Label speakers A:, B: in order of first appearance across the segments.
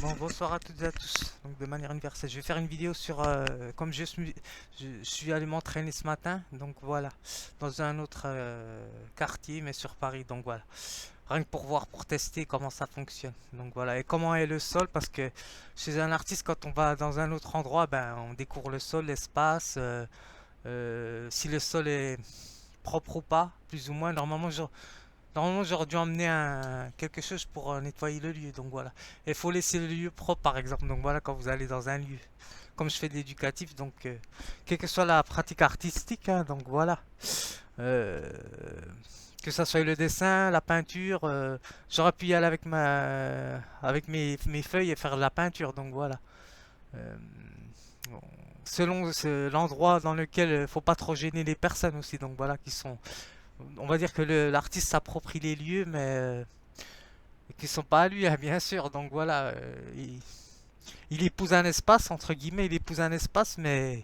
A: Bon, bonsoir à toutes et à tous. Donc, de manière universelle, je vais faire une vidéo sur comme je suis allé m'entraîner ce matin. Donc voilà, dans un autre quartier, mais sur Paris. Donc voilà, rien que pour voir, pour tester comment ça fonctionne. Donc voilà, et comment est le sol, parce que chez un artiste, quand on va dans un autre endroit, ben on découvre le sol, l'espace, si le sol est propre ou pas, plus ou moins. Normalement, j'aurais dû emmener quelque chose pour nettoyer le lieu. Donc voilà. Il faut laisser le lieu propre, par exemple. Donc voilà, quand vous allez dans un lieu. Comme je fais de l'éducatif, donc quelle que soit la pratique artistique, hein, donc voilà. Euh, que ça soit le dessin, la peinture, j'aurais pu y aller avec mes feuilles et faire de la peinture. Donc voilà. Euh, bon, selon l'endroit dans lequel faut pas trop gêner les personnes aussi. Donc voilà, on va dire que l'artiste s'approprie les lieux, mais qui sont pas à lui, hein, bien sûr. Donc voilà, il épouse un espace, entre guillemets, il épouse un espace, mais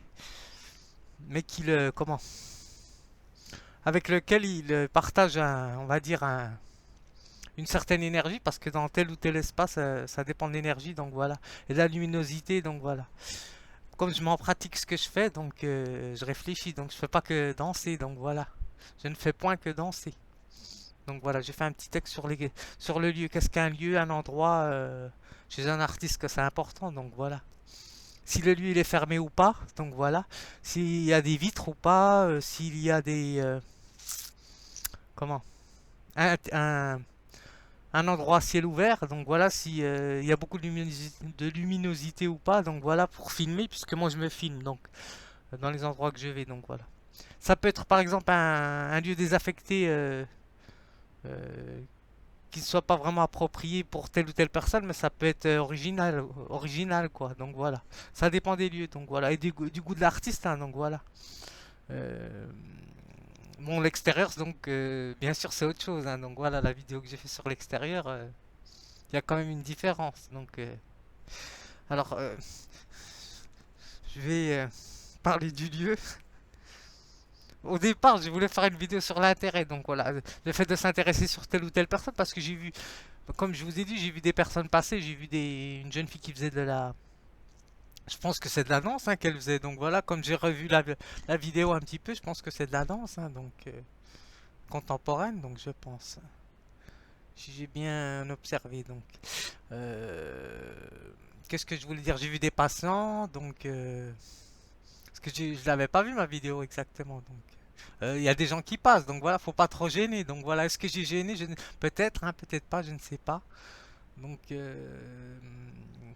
A: comment, avec lequel il partage on va dire une certaine énergie, parce que dans tel ou tel espace, ça dépend de l'énergie, donc voilà, et de la luminosité, donc voilà. Comme je m'en pratique ce que je fais, donc je réfléchis, donc je fais pas que danser, donc voilà. Je ne fais point que danser. Donc voilà, j'ai fait un petit texte sur le lieu. Qu'est-ce qu'un lieu, un endroit chez un artiste, que c'est important. Donc voilà. Si le lieu il est fermé ou pas. Donc voilà. S'il y a des vitres ou pas. S'il y a comment un, un endroit à ciel ouvert. Donc voilà. Si il y a beaucoup de luminosité ou pas. Donc voilà, pour filmer, puisque moi je me filme. Donc dans les endroits que je vais. Donc voilà. Ça peut être par exemple un lieu désaffecté. Euh, qui ne soit pas vraiment approprié pour telle ou telle personne, mais ça peut être original quoi. Donc voilà, ça dépend des lieux. Donc voilà, et du goût de l'artiste. Hein, donc voilà. Euh, bon, l'extérieur, donc bien sûr c'est autre chose. Hein, donc voilà, la vidéo que j'ai fait sur l'extérieur, il y a quand même une différence. Donc alors, je vais parler du lieu. Au départ, je voulais faire une vidéo sur l'intérêt, donc voilà, le fait de s'intéresser sur telle ou telle personne, parce que j'ai vu, comme je vous ai dit, j'ai vu des personnes passer, j'ai vu une jeune fille qui faisait je pense que c'est de la danse, hein, qu'elle faisait, donc voilà, comme j'ai revu la vidéo un petit peu, je pense que c'est de la danse, hein, donc contemporaine, donc je pense, si j'ai bien observé, donc. Euh, Qu'est-ce que je voulais dire? J'ai vu des passants, donc parce que je l'avais pas vu ma vidéo exactement, donc. Il y a des gens qui passent, donc voilà, faut pas trop gêner. Donc voilà, est-ce que j'ai gêné? Peut-être, hein, peut-être pas, je ne sais pas. Donc,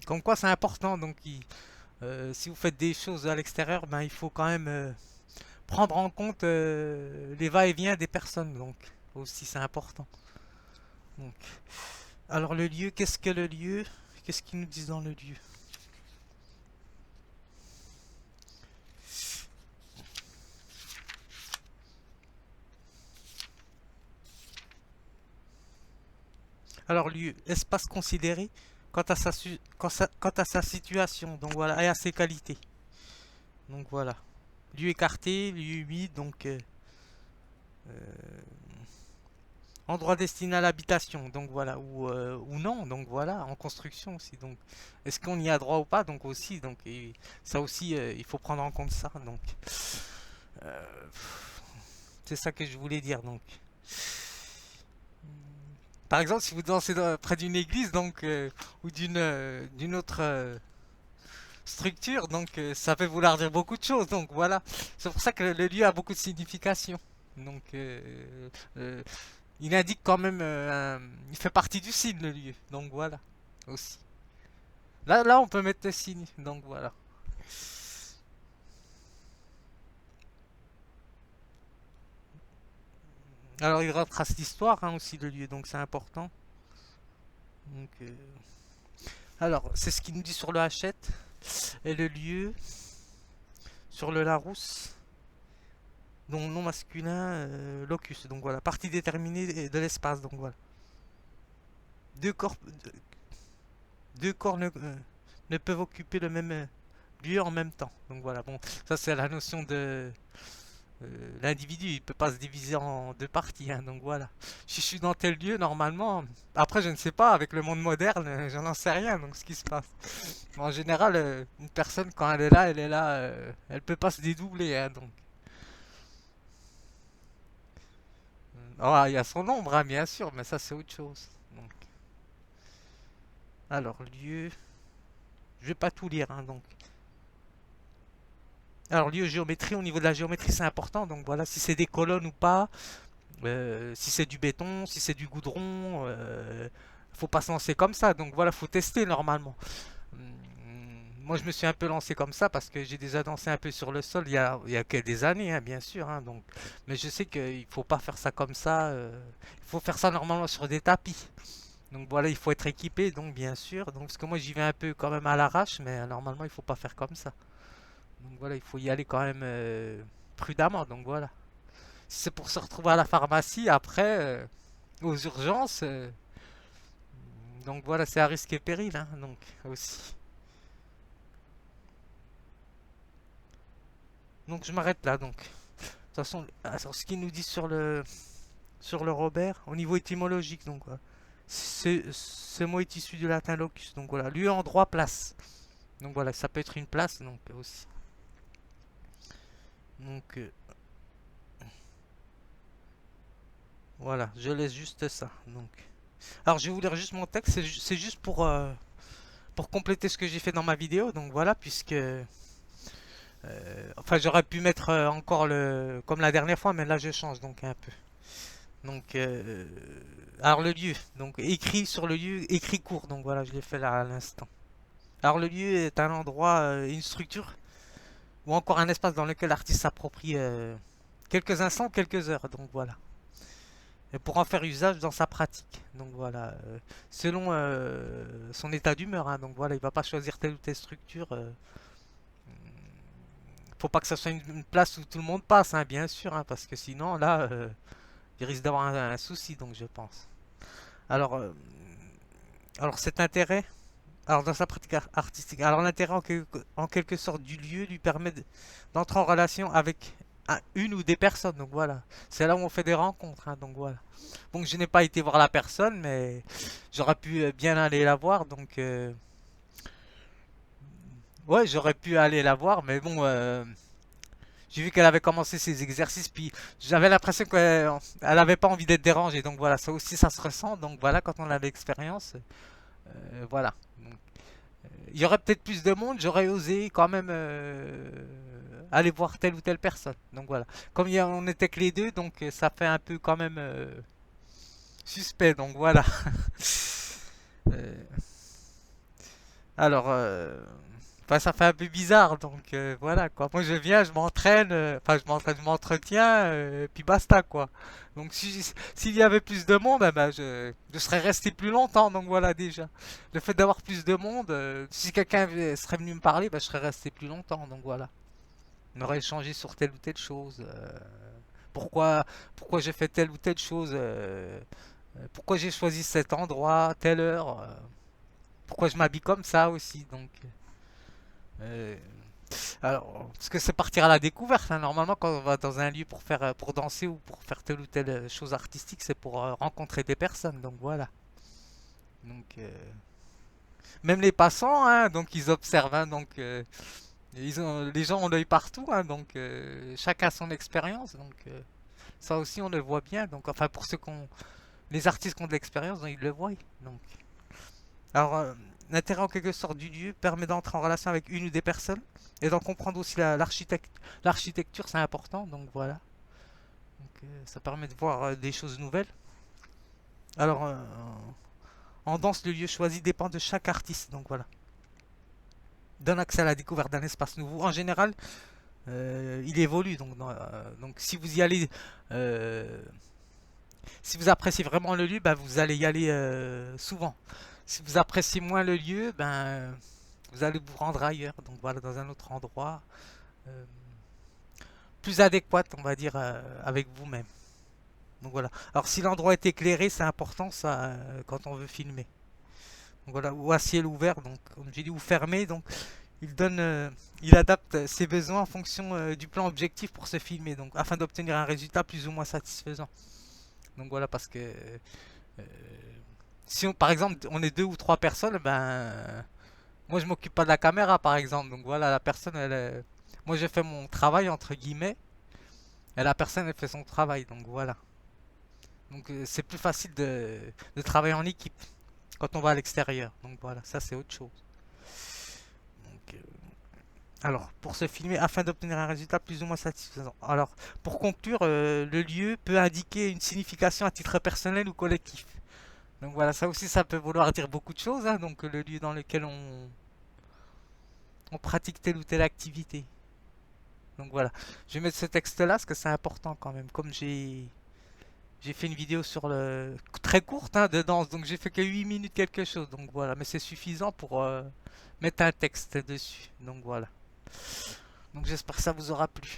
A: comme quoi c'est important. Donc, si vous faites des choses à l'extérieur, ben il faut quand même prendre en compte les va-et-vient des personnes. Donc, aussi c'est important. Donc, alors le lieu, qu'est-ce que le lieu? Qu'est-ce qu'ils nous disent dans le lieu? Alors lieu, espace considéré quant à sa situation. Donc voilà, et à ses qualités. Donc voilà. Lieu écarté, lieu humide, donc endroit destiné à l'habitation, donc voilà, ou non, donc voilà, en construction aussi, donc est-ce qu'on y a droit ou pas, donc aussi, donc et ça aussi, il faut prendre en compte ça, donc euh, c'est ça que je voulais dire, donc par exemple, si vous dansez près d'une église, donc ou d'une autre structure, donc ça peut vouloir dire beaucoup de choses, donc voilà, c'est pour ça que le lieu a beaucoup de signification, donc euh, il indique quand même, il fait partie du signe le lieu, donc voilà, aussi. Là, on peut mettre le signe, donc voilà. Alors il retrace l'histoire, hein, aussi le lieu, donc c'est important. Donc, alors c'est ce qu'il nous dit sur le Hachette et le lieu sur le Larousse, donc nom masculin, locus, donc voilà, partie déterminée de l'espace, donc voilà. Deux corps, deux corps ne peuvent occuper le même lieu en même temps, donc voilà. Bon, ça c'est la notion L'individu, il peut pas se diviser en deux parties, hein, donc voilà. Si je suis dans tel lieu, normalement, après je ne sais pas, avec le monde moderne, j'en en sais rien, donc ce qui se passe. Mais en général, une personne quand elle est là, elle peut pas se dédoubler, hein, donc. Ah, il y a son ombre, hein, bien sûr, mais ça c'est autre chose. Donc, alors lieu, je vais pas tout lire, hein, donc. Alors lieu géométrie, au niveau de la géométrie c'est important, donc voilà, si c'est des colonnes ou pas. Si c'est du béton, si c'est du goudron, faut pas se lancer comme ça. Donc voilà, faut tester normalement. Moi, je me suis un peu lancé comme ça parce que j'ai déjà dansé un peu sur le sol il y a que des années, hein, bien sûr. Hein, donc, mais je sais qu'il faut pas faire ça comme ça. Il faut faire ça normalement sur des tapis. Donc voilà, il faut être équipé, donc bien sûr. Donc parce que moi, j'y vais un peu quand même à l'arrache, mais normalement, il faut pas faire comme ça. Donc voilà, il faut y aller quand même prudemment. Donc voilà. Si c'est pour se retrouver à la pharmacie après, aux urgences, donc voilà, c'est à risque et péril, hein, donc aussi. Donc je m'arrête là, donc. De toute façon, alors, ce qu'il nous dit sur le Robert, au niveau étymologique, donc voilà. Ce mot est issu du latin locus, donc voilà, lieu, endroit, place. Donc voilà, ça peut être une place, donc aussi. Donc voilà, je laisse juste ça. Donc, alors je vais vous lire juste mon texte, c'est juste pour compléter ce que j'ai fait dans ma vidéo, donc voilà, puisque enfin, j'aurais pu mettre encore le comme la dernière fois, mais là je change donc un peu. Donc, alors le lieu, donc écrit sur le lieu, écrit court, donc voilà, je l'ai fait là à l'instant. Alors le lieu est un endroit, une structure ou encore un espace dans lequel l'artiste s'approprie quelques instants, quelques heures, donc voilà. Et pour en faire usage dans sa pratique, donc voilà, selon son état d'humeur, hein, donc voilà, il va pas choisir telle ou telle structure. Faut pas que ça soit une place où tout le monde passe, hein, bien sûr, hein, parce que sinon, là, il risque d'avoir un souci, donc je pense. Alors, alors cet intérêt, alors dans sa pratique artistique, alors l'intérêt en quelque sorte du lieu lui permet d'entrer en relation avec une ou des personnes, donc voilà. C'est là où on fait des rencontres, hein, donc voilà. Donc je n'ai pas été voir la personne, mais j'aurais pu bien aller la voir, donc ouais, j'aurais pu aller la voir, mais bon, j'ai vu qu'elle avait commencé ses exercices, puis j'avais l'impression qu'elle avait pas envie d'être dérangée. Donc voilà, ça aussi, ça se ressent. Donc voilà, quand on a l'expérience, voilà. Donc, il y aurait peut-être plus de monde, j'aurais osé quand même aller voir telle ou telle personne. Donc voilà. Comme on était que les deux, donc ça fait un peu quand même suspect. Donc voilà. Euh, alors, enfin, ça fait un peu bizarre, donc voilà quoi. Moi je viens, je m'entraîne, enfin je m'entraîne, je m'entretiens, puis basta quoi. Donc s'il y avait plus de monde, eh ben, je serais resté plus longtemps, donc voilà déjà. Le fait d'avoir plus de monde, si quelqu'un serait venu me parler, ben, je serais resté plus longtemps, donc voilà. On aurait échangé sur telle ou telle chose. Pourquoi, pourquoi j'ai fait telle ou telle chose, pourquoi j'ai choisi cet endroit, telle heure, pourquoi je m'habille comme ça aussi, donc. Euh, alors, parce que c'est partir à la découverte, hein. Normalement, quand on va dans un lieu pour faire, pour danser ou pour faire telle ou telle chose artistique, c'est pour rencontrer des personnes. Donc voilà. Donc même les passants, hein, donc ils observent, hein, donc les gens ont l'œil partout, hein, donc chacun a son expérience. Donc ça aussi, on le voit bien. Donc enfin pour les artistes qui ont de l'expérience, donc, ils le voient. Donc alors, l'intérêt en quelque sorte du lieu permet d'entrer en relation avec une ou des personnes et d'en comprendre aussi l'architecture, c'est important, donc voilà. Donc, ça permet de voir des choses nouvelles. Alors, en danse, le lieu choisi dépend de chaque artiste, donc voilà. Donne accès à la découverte d'un espace nouveau. En général, il évolue, donc si vous y allez, euh, si vous appréciez vraiment le lieu, ben, vous allez y aller souvent. Si vous appréciez moins le lieu, ben vous allez vous rendre ailleurs, donc voilà, dans un autre endroit, euh, plus adéquat, on va dire, avec vous-même. Donc voilà. Alors si l'endroit est éclairé, c'est important ça quand on veut filmer. Donc voilà, ou à ciel ouvert, donc comme j'ai dit, ou fermé, donc il donne, il adapte ses besoins en fonction du plan objectif pour se filmer, donc afin d'obtenir un résultat plus ou moins satisfaisant. Donc voilà, parce que si on, par exemple, on est deux ou trois personnes, ben moi je m'occupe pas de la caméra, par exemple. Donc voilà, la personne, moi je fais mon travail entre guillemets, et la personne elle fait son travail. Donc voilà. Donc c'est plus facile de travailler en équipe quand on va à l'extérieur. Donc voilà, ça c'est autre chose. Donc, alors, pour se filmer afin d'obtenir un résultat plus ou moins satisfaisant. Alors, pour conclure, le lieu peut indiquer une signification à titre personnel ou collectif. Donc voilà, ça aussi, ça peut vouloir dire beaucoup de choses, hein. Donc le lieu dans lequel on pratique telle ou telle activité. Donc voilà, je vais mettre ce texte-là parce que c'est important quand même. Comme j'ai fait une vidéo sur le très courte hein, de danse, donc j'ai fait que 8 minutes quelque chose. Donc voilà, mais c'est suffisant pour mettre un texte dessus. Donc voilà. Donc j'espère que ça vous aura plu.